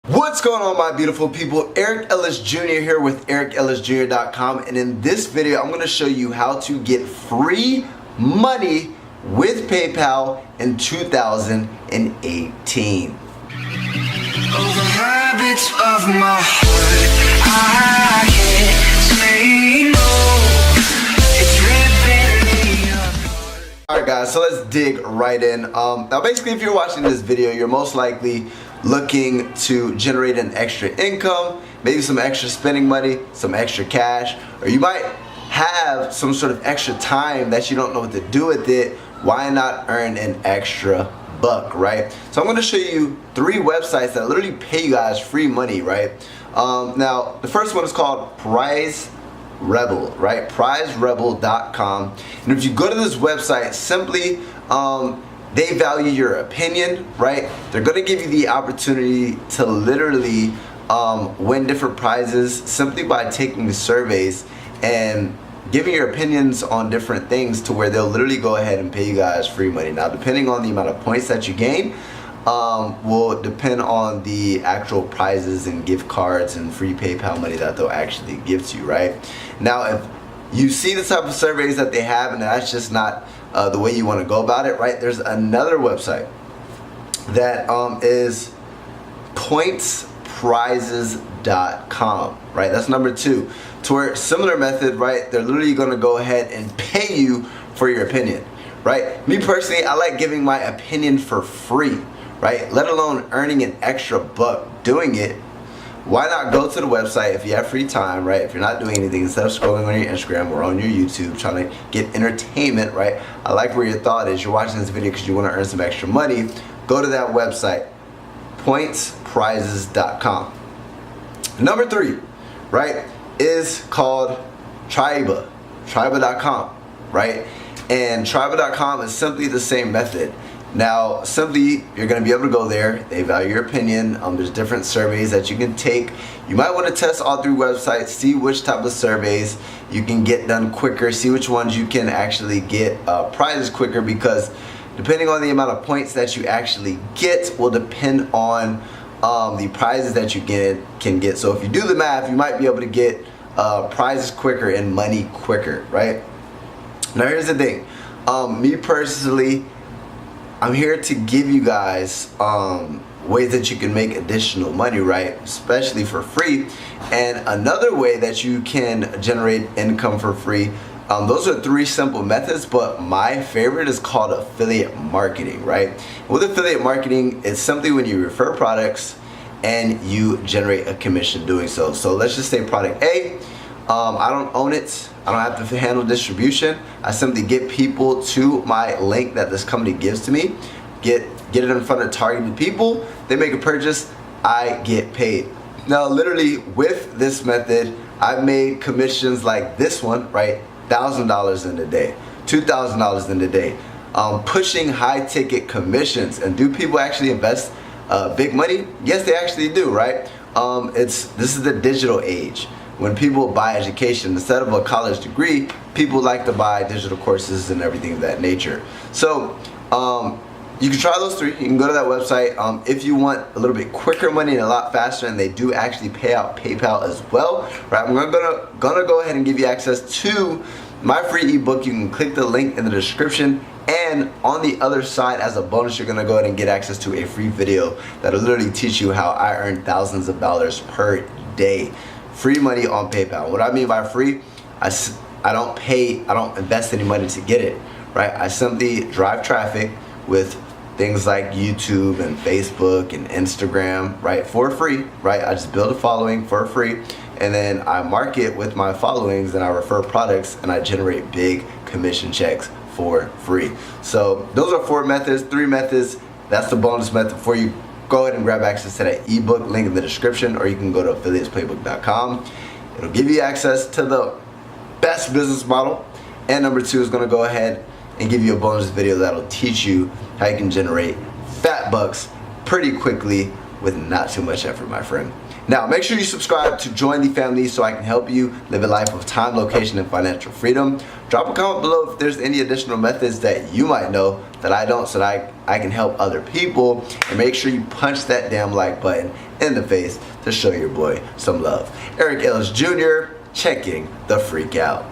What's going on, my beautiful people? Eric Ellis Jr. here with EricEllisJr.com, and in this video I'm going to show you how to get free money with PayPal in 2018. Alright guys, so let's dig right in. Now basically, if you're watching this video, you're most likely looking to generate an extra income, maybe some extra spending money, some extra cash, or you might have some sort of extra time that you don't know what to do with it. Why not earn an extra buck, right? So I'm going to show you 3 websites that literally pay you guys free money, right? Now the first one is called Prize Rebel, right? PrizeRebel.com. And if you go to this website, simply they value your opinion, right? They're going to give you the opportunity to literally win different prizes simply by taking the surveys and giving your opinions on different things, to where they'll literally go ahead and pay you guys free money. Now, depending on the amount of points that you gain, will depend on the actual prizes and gift cards and free PayPal money that they'll actually give to you, right? Now, if you see the type of surveys that they have and that's just not the way you want to go about it, right? There's another website that is pointsprizes.com, right? That's number 2. To where similar method, right? They're literally going to go ahead and pay you for your opinion, right? Me personally, I like giving my opinion for free, right? Let alone earning an extra buck doing it. Why not go to the website if you have free time, right? If you're not doing anything, instead of scrolling on your Instagram or on your YouTube trying to get entertainment, right? I like where your thought is. You're watching this video because you want to earn some extra money. Go to that website, pointsprizes.com. Number 3, right, is called Triba.com, right? And Triba.com is simply the same method. Now, simply, you're going to be able to go there. They value your opinion. There's different surveys that you can take. You might want to test all 3 websites, see which type of surveys you can get done quicker, see which ones you can actually get prizes quicker, because depending on the amount of points that you actually get will depend on the prizes that you can get. So if you do the math, you might be able to get prizes quicker and money quicker, right? Now here's the thing. Me personally, I'm here to give you guys ways that you can make additional money, right? Especially for free. And another way that you can generate income for free, those are 3 simple methods, but my favorite is called affiliate marketing, right? With affiliate marketing, it's simply when you refer products and you generate a commission doing so. So let's just say product A, I don't own it. I don't have to handle distribution. I simply get people to my link that this company gives to me, get it in front of targeted people, they make a purchase, I get paid. Now literally with this method, I've made commissions like this one, right? $1,000 in a day, $2,000 in a day, pushing high ticket commissions. And do people actually invest big money? Yes, they actually do, right? This is the digital age. When people buy education, instead of a college degree, people like to buy digital courses and everything of that nature. So you can try those 3. You can go to that website. If you want a little bit quicker money and a lot faster, and they do actually pay out PayPal as well, right? I'm gonna go ahead and give you access to my free ebook. You can click the link in the description, and on the other side, as a bonus, you're gonna go ahead and get access to a free video that'll literally teach you how I earn thousands of dollars per day. Free money on PayPal. What I mean by free, I don't invest any money to get it, right? I simply drive traffic with things like YouTube and Facebook and Instagram, right, for free, right? I just build a following for free, and then I market with my followings, and I refer products, and I generate big commission checks for free. So those are 4 methods, 3 methods. That's the bonus method for you. Go ahead and grab access to that ebook, link in the description, or you can go to affiliatesplaybook.com. It'll give you access to the best business model. And number 2 is going to go ahead and give you a bonus video that'll teach you how you can generate fat bucks pretty quickly with not too much effort, my friend. Now, make sure you subscribe to join the family so I can help you live a life of time, location, and financial freedom. Drop a comment below if there's any additional methods that you might know that I don't, so that I can help other people. And make sure you punch that damn like button in the face to show your boy some love. Eric Ellis Jr. checking the freak out.